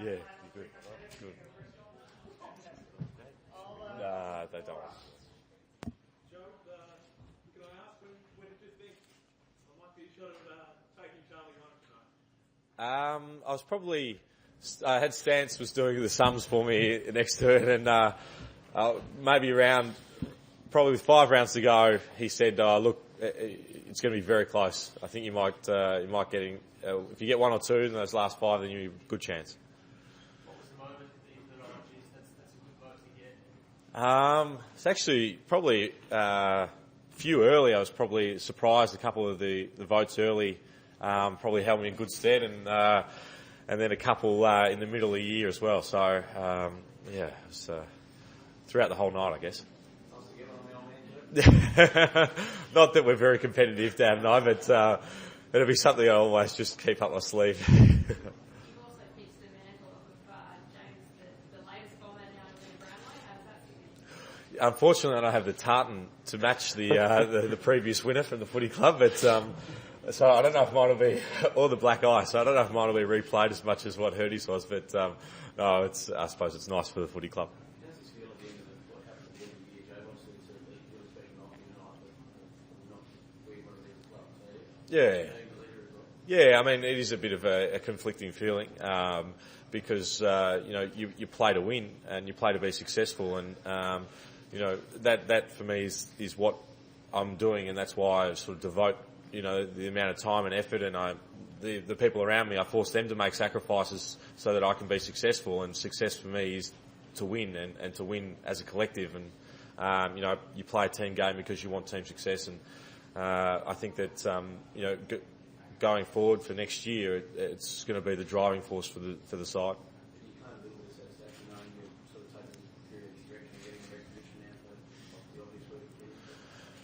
Yeah, you're good. Good. Nah, they don't. Joe, can I ask, when did you think I might be shot of taking Charlie home tonight? I was probably, I had Stance was doing the sums for me next to it, and maybe around, probably with 5 rounds to go, he said, look, it's going to be very close. I think you might get in, if you get 1 or 2 in those last 5, then you have a good chance. What was the moment that you thought, oh geez, that's a good vote to get? It's actually probably few early. I was probably surprised. A couple of the votes early probably held me in good stead, and then a couple in the middle of the year as well. So it was throughout the whole night, I guess. Not that we're very competitive, Dan and I, but it'll be something I always just keep up my sleeve. You've also pitched the mantle of James, the latest bomber now in Brownlow. How's that fitting? Unfortunately, I don't have the tartan to match the previous winner from the footy club, but so I don't know if mine will be, or the black eye, so I don't know if mine will be replayed as much as what Hurdy's was, but no, I suppose it's nice for the footy club. Yeah. I mean, it is a bit of a conflicting feeling because you play to win and you play to be successful, and that for me is what I'm doing, and that's why I sort of devote the amount of time and effort, and the people around me, I force them to make sacrifices so that I can be successful. And success for me is to win and to win as a collective. And you play a team game because you want team success, and I think that going forward for next year, it's going to be the driving force for the side.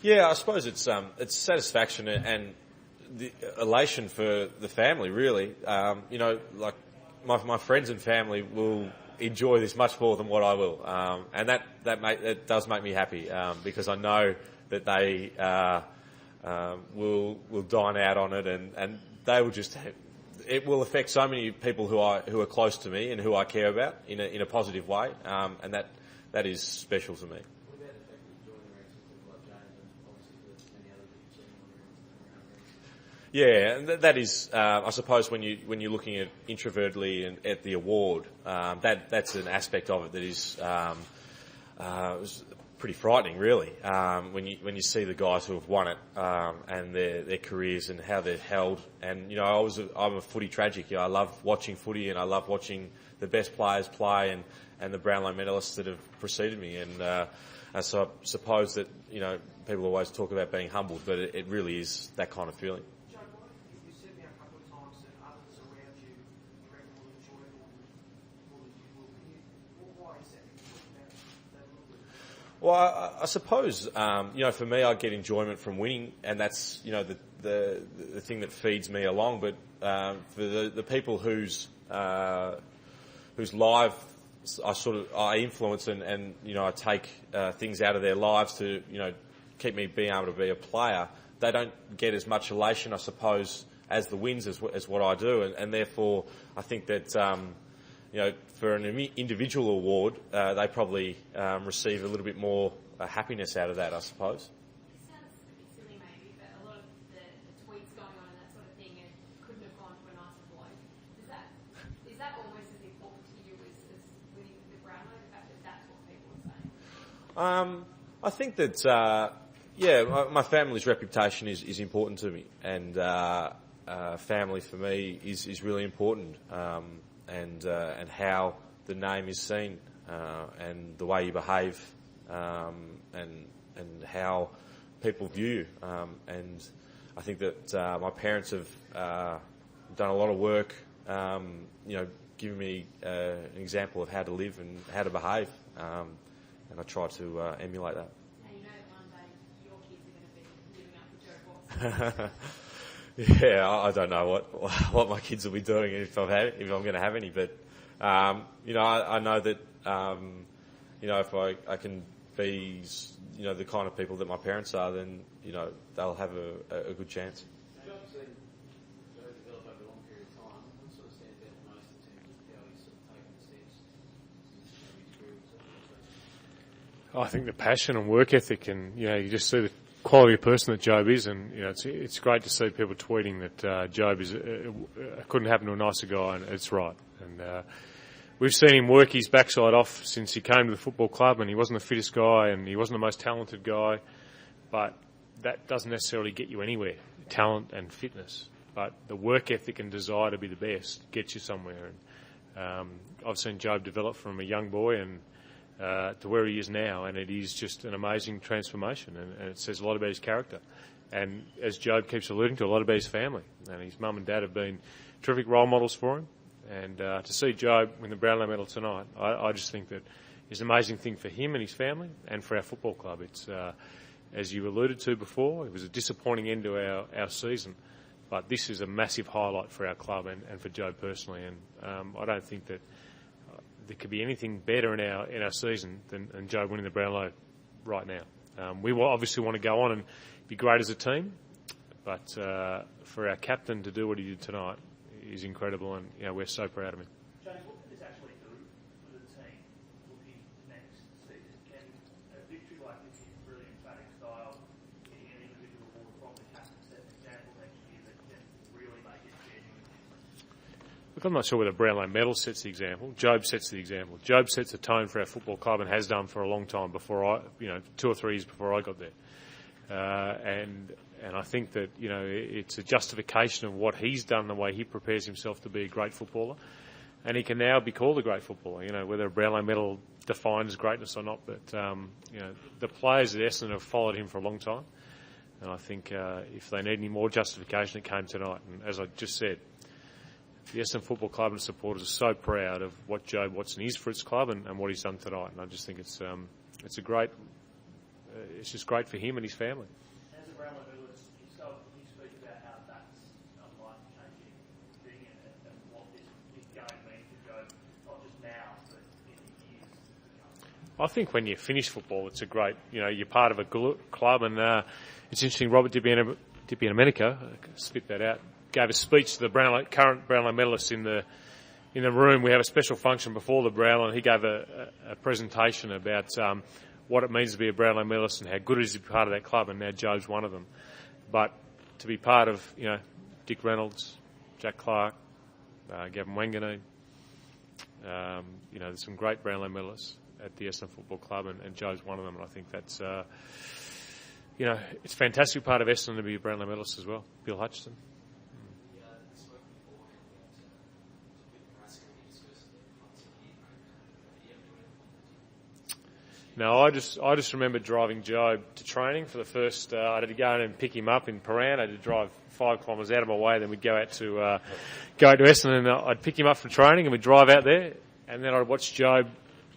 Yeah, I suppose it's satisfaction and the elation for the family, really. Like my friends and family will enjoy this much more than what I will, and that does make me happy because I know that they will dine out on it, and they will just. It will affect so many people who are close to me and who I care about in a positive way, and that is special to me. Yeah, and that is, I suppose, when you're looking at introvertedly and at the award, that's an aspect of it that is pretty frightening, really. When you see the guys who have won it and their careers and how they're held, and I'm a footy tragic. I love watching footy and I love watching the best players play and the Brownlow medalists that have preceded me, and so I suppose that people always talk about being humbled, but it really is that kind of feeling. Well, I suppose, for me, I get enjoyment from winning, and that's, the thing that feeds me along. But for the people whose lives I influence and I take things out of their lives to, keep me being able to be a player, they don't get as much elation, I suppose, as the wins as what I do, and therefore I think that. For an individual award, they probably receive a little bit more happiness out of that, I suppose. It sounds a bit silly maybe, but a lot of the tweets going on and that sort of thing, it couldn't have gone to a nicer bloke. Is that almost as important to you as winning the Brownlow, the fact that that's what people are saying? I think that, my family's reputation is important to me, and family for me is really important. And how the name is seen, and the way you behave, and how people view you. And I think that my parents have done a lot of work, giving me an example of how to live and how to behave, and I try to emulate that. Now you know that one day your kids are going to be living up to Jobe Watson. Yeah, I don't know what my kids will be doing if I'm going to have any, but I know that if I can be the kind of people that my parents are, then they'll have a good chance. I think the passion and work ethic, and you just see the quality of person that Jobe is, and it's great to see people tweeting that Jobe is couldn't happen to a nicer guy, and it's right. And we've seen him work his backside off since he came to the football club, and he wasn't the fittest guy, and he wasn't the most talented guy, but that doesn't necessarily get you anywhere. Talent and fitness, but the work ethic and desire to be the best gets you somewhere. And I've seen Jobe develop from a young boy and to where he is now, and it is just an amazing transformation, and it says a lot about his character. And as Jobe keeps alluding to, a lot about his family, and his mum and dad have been terrific role models for him. And to see Jobe win the Brownlow medal tonight, I just think that is an amazing thing for him and his family, and for our football club. It's as you alluded to before, it was a disappointing end to our season, but this is a massive highlight for our club and for Jobe personally. And I don't think that there could be anything better in our season than Jobe winning the Brownlow right now. We obviously want to go on and be great as a team, but for our captain to do what he did tonight is incredible, and we're so proud of him. James, what can this actually do for the team looking next season? Can a victory like this in really emphatic style, getting an individual award from the captain, set an example next year that can really make it genuine? Look, I'm not sure whether Brownlow medal sets the example. Jobe sets the example. Jobe sets the tone for our football club and has done for a long time before 2 or 3 years before I got there. And I think that, it's a justification of what he's done, the way he prepares himself to be a great footballer. And he can now be called a great footballer, whether a Brownlow medal defines greatness or not. But, the players at Essendon have followed him for a long time. And I think if they need any more justification, it came tonight. And as I just said, the Essendon Football Club and supporters are so proud of what Jobe Watson is for its club and what he's done tonight. And I just think it's just great for him and his family. As a Brownlow medalist yourself, can you speak about how that's a life-changing thing and what this game means for Jobe, not just now, but in the years to come? I think when you finish football, it's a great, you're part of a club, and it's interesting. Robert Dipianamenika, spit that out, gave a speech to the current Brownlow medalists in the room. We have a special function before the Brownlow, and he gave a presentation about what it means to be a Brownlow medalist and how good it is to be part of that club, and now Jobe's one of them. But to be part of, Dick Reynolds, Jack Clark, Gavin Wanganeen, there's some great Brownlow medalists at the Essendon Football Club, and Jobe's one of them, and I think that's, it's a fantastic part of Essendon to be a Brownlow medalist as well. Bill Hutchison. No, I just remember driving Jobe to training for the first. I had to go in and pick him up in Paran. I had to drive 5 kilometres out of my way. Then we'd go out to Essendon, and I'd pick him up for training, and we'd drive out there. And then I'd watch Jobe.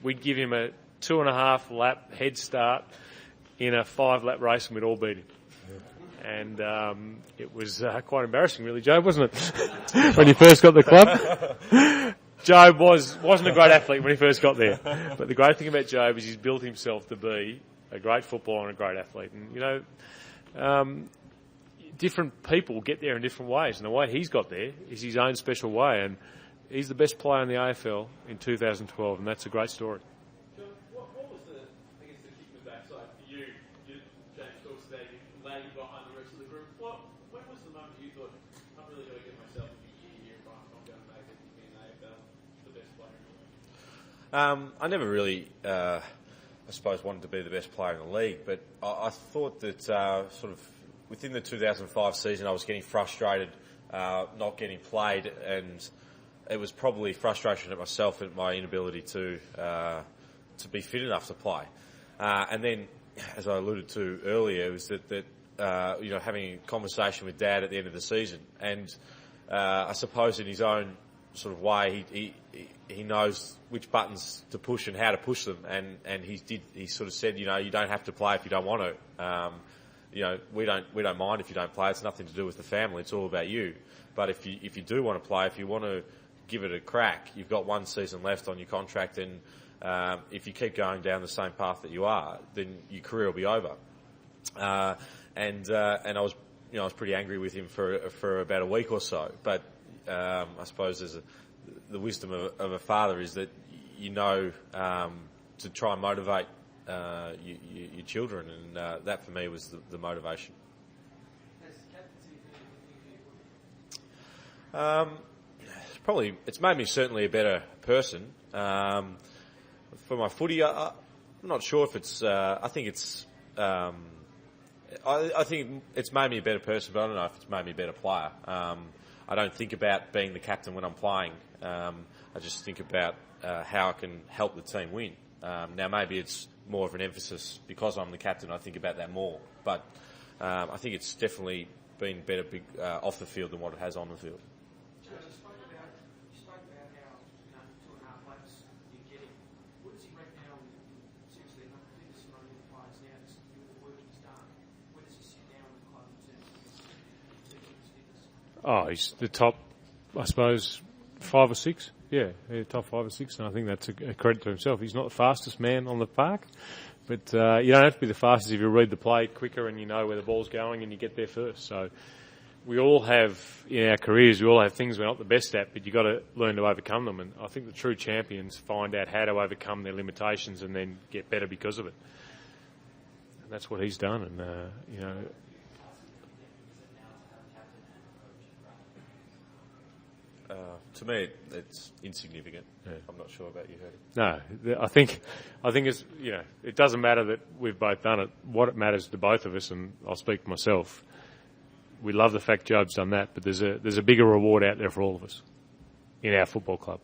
We'd give him a 2.5 lap head start in a 5-lap race, and we'd all beat him. And it was quite embarrassing, really, Jobe, wasn't it? When you first got the club. Jobe wasn't a great athlete when he first got there. But the great thing about Jobe is he's built himself to be a great footballer and a great athlete. And, different people get there in different ways. And the way he's got there is his own special way. And he's the best player in the AFL in 2012, and that's a great story. So what was the kick in the backside for you? James talks about you lagging behind the rest of the group. When was the moment you thought, I'm really going to get myself a big year here, but I'm not going to make it in the AFL? I never really, I suppose, wanted to be the best player in the league, but I thought that sort of within the 2005 season I was getting frustrated not getting played, and it was probably frustration at myself and my inability to be fit enough to play. And then, as I alluded to earlier, it was that having a conversation with Dad at the end of the season, and I suppose in his own sort of way, he knows which buttons to push and how to push them, and he sort of said, you don't have to play if you don't want to. We don't mind if you don't play. It's nothing to do with the family. It's all about you. But if you do want to play, if you want to give it a crack, you've got 1 season left on your contract, and if you keep going down the same path that you are, then your career will be over. And I was pretty angry with him for about a week or so. But I suppose the wisdom of a father is that to try and motivate your children, and that for me was the motivation. It's made me certainly a better person. For my footy, I'm not sure if it's. I think it's. I think it's made me a better person, but I don't know if it's made me a better player. I don't think about being the captain when I'm playing. I just think about how I can help the team win. Now, maybe it's more of an emphasis because I'm the captain. I think about that more, but I think it's definitely been better off the field than what it has on the field. You spoke about how 2.5 laps you're getting. What does he rate now? Seriously, I think this is one of the players now. This the work he's done. Where does he sit now in the club in terms of his fitness? Oh, he's the top, I suppose, 5 or 6. Yeah, top 5 or 6, and I think that's a credit to himself. He's not the fastest man on the park, but you don't have to be the fastest if you read the play quicker and you know where the ball's going and you get there first. So we all have, in our careers, we all have things we're not the best at, but you've got to learn to overcome them. And I think the true champions find out how to overcome their limitations and then get better because of it. And that's what he's done. And, to me, it's insignificant. Yeah. I'm not sure about you, Herdy. No, I think it's, it doesn't matter that we've both done it. What it matters to both of us, and I'll speak for myself, we love the fact Jobe's done that, but there's a bigger reward out there for all of us in our football club.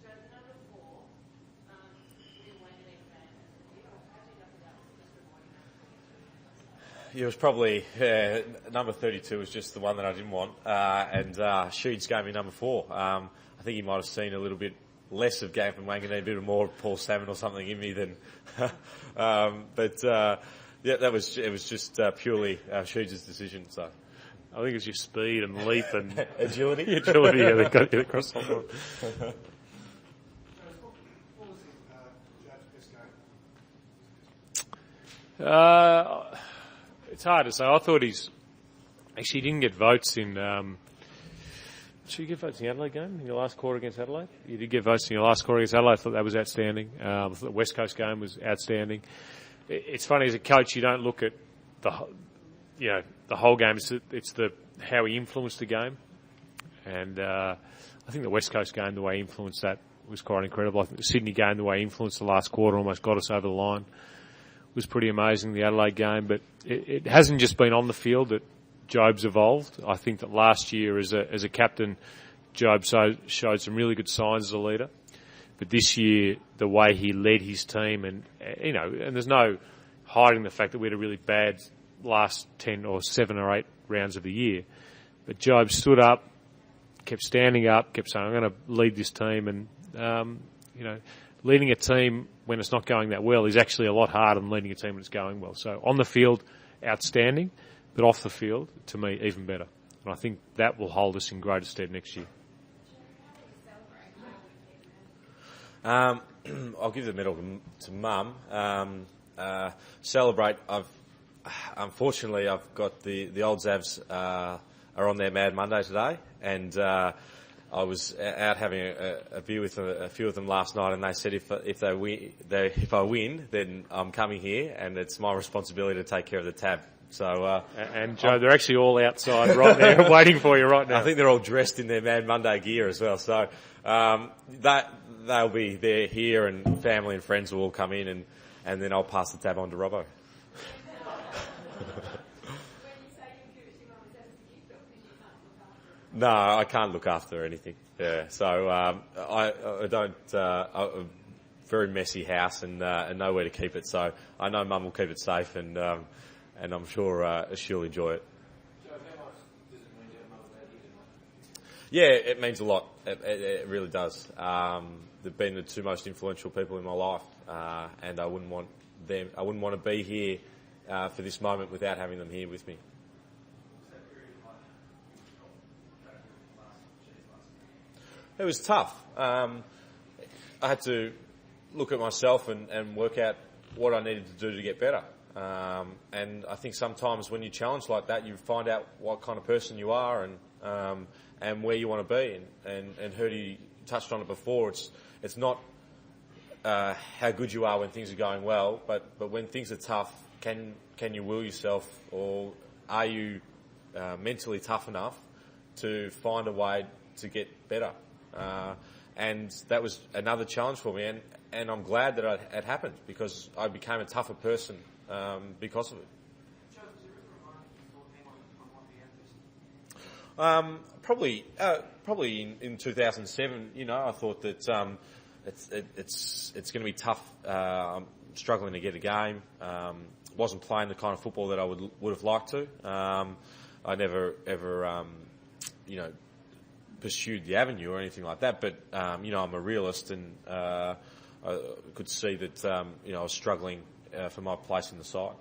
Jobe, the number 4, you're a Wanganeen fan. How do you know that just avoiding that? It was probably number 32 was just the one that I didn't want, and Sheeds gave me number 4. I think he might have seen a little bit less of Gavin Wanganeen, a bit more of Paul Salmon or something in me than, yeah, it was just purely Sheeds' decision. So I think it's your speed and leap and agility. Agility, yeah, they've got to get across the line. What was Jobe's best game? It's hard to say. I thought he didn't get votes in. Did you get votes in the Adelaide game in your last quarter against Adelaide? You did get votes in your last quarter against Adelaide. I thought that was outstanding. I thought the West Coast game was outstanding. It's funny, as a coach, you don't look at the whole game. It's how he influenced the game, and I think the West Coast game, the way he influenced that was quite incredible. I think the Sydney game, the way he influenced the last quarter, almost got us over the line, was pretty amazing. The Adelaide game, but it hasn't just been on the field that Jobe's evolved. I think that last year as a captain, Jobe showed some really good signs as a leader. But this year, the way he led his team, and there's no hiding the fact that we had a really bad last 10 or 7 or 8 rounds of the year. But Jobe stood up, kept standing up, kept saying, I'm going to lead this team. And, leading a team when it's not going that well is actually a lot harder than leading a team when it's going well. So on the field, outstanding, but off the field, to me, even better. And I think that will hold us in greater stead next year. I'll give the medal to Mum. Celebrate. Unfortunately, I've got the old Zavs are on their Mad Monday today, and I was out having a beer with a few of them last night, and they said if I win, then I'm coming here, and it's my responsibility to take care of the tab. So and Joe, they're actually all outside right now, waiting for you right now. I think they're all dressed in their Mad Monday gear as well. So they'll be there here, and family and friends will all come in, and then I'll pass the tab on to Robbo. No, I can't look after anything. Yeah, so I don't. A very messy house and nowhere to keep it. So I know Mum will keep it safe, and I'm sure she'll enjoy it. Jobe, how much does it mean to have Mother Day here tonight? Yeah, it means a lot. It really does. They've been the 2 most influential people in my life, and I wouldn't want to be here for this moment without having them here with me. It was tough. I had to look at myself and work out what I needed to do to get better. And I think sometimes when you challenge like that, you find out what kind of person you are and where you want to be. And Herdy touched on it before. It's not how good you are when things are going well, but when things are tough, can you will yourself, or are you mentally tough enough to find a way to get better? And that was another challenge for me, and I'm glad that it happened, because I became a tougher person because of it. Joe, was there ever a moment you thought, hang on, I might be out this? Probably in 2007, I thought that it's going to be tough. I'm struggling to get a game. Wasn't playing the kind of football that I would have liked to. I never ever pursued the avenue or anything like that. But I'm a realist, and I could see that I was struggling for my place in the side.